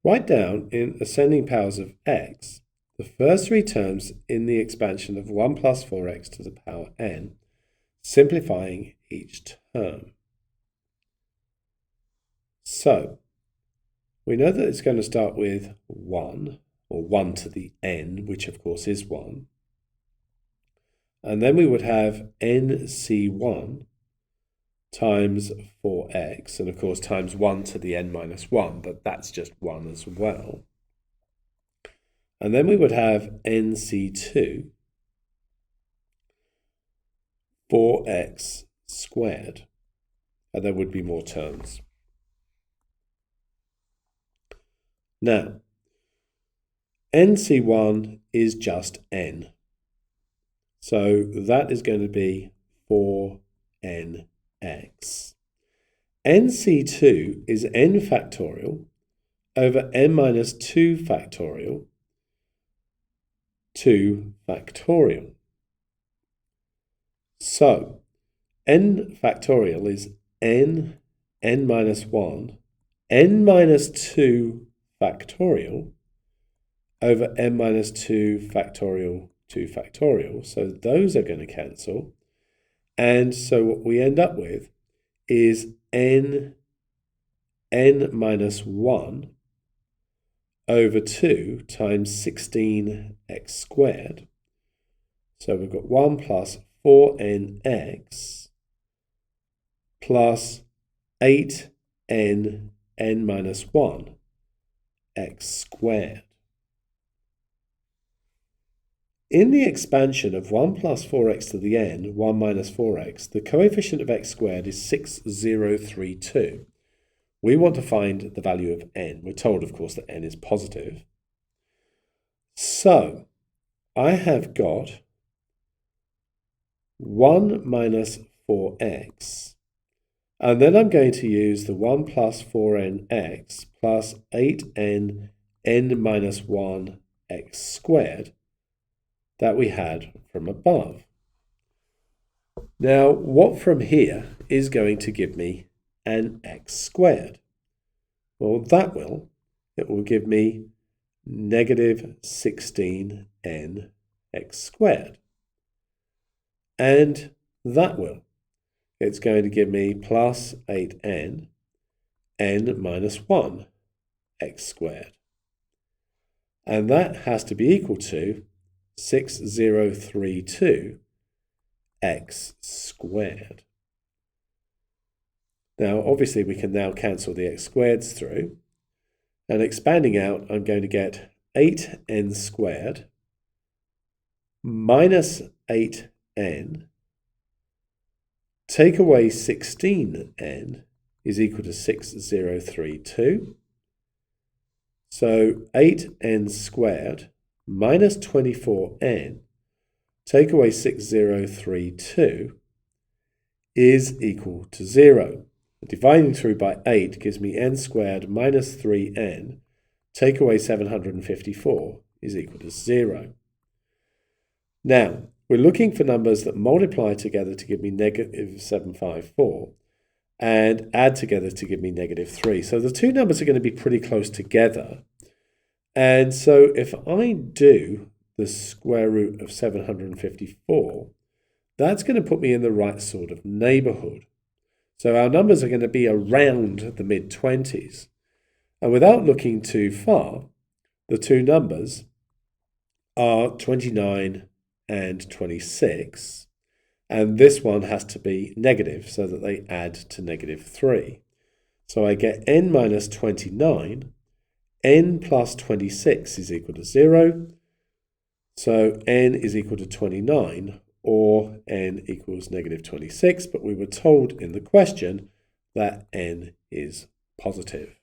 Write down in ascending powers of x the first three terms in the expansion of 1 plus 4x to the power n, simplifying each term. So, we know that it's going to start with 1, or 1 to the n, which of course is 1. And then we would have nc1 times 4x, and of course times 1 to the n minus 1, but that's just 1 as well. And then we would have nc2 4x squared, and there would be more terms. Now, nc1 is just n, so that is going to be 4n x. nc2 is n factorial over n minus 2 factorial 2 factorial. So n factorial is n minus 1, n minus 2 factorial over n minus 2 factorial 2 factorial. So those are going to cancel. And so what we end up with is n minus 1 over 2 times 16x squared. So we've got 1 plus 4nx plus 8n minus 1 x squared. In the expansion of 1 plus 4x to the n, 1 minus 4x, the coefficient of x squared is 6032. We want to find the value of n. We're told, of course, that n is positive. So, I have got 1 minus 4x, and then I'm going to use the 1 plus 4nx plus 8n minus 1 x squared that we had from above. Now, what from here is going to give me an x squared? Well, it will give me negative 16n x squared. And it's going to give me plus 8n minus 1 x squared. And that has to be equal to 6032 x squared. Now, obviously, we can now cancel the x squareds through. And expanding out, I'm going to get 8n squared minus 8n, take away 16n is equal to 6032. So 8n squared minus 24n, take away 6032, is equal to 0. Dividing through by 8 gives me n squared minus 3n, take away 754, is equal to 0. Now, we're looking for numbers that multiply together to give me negative 754, and add together to give me negative 3. So the two numbers are going to be pretty close together. And so if I do the square root of 754, that's going to put me in the right sort of neighborhood. So our numbers are going to be around the mid-20s. And without looking too far, the two numbers are 29 and 26. And this one has to be negative so that they add to negative 3. So I get n minus 29. N plus 26 is equal to 0. So n is equal to 29, or n equals negative 26, but we were told in the question that n is positive.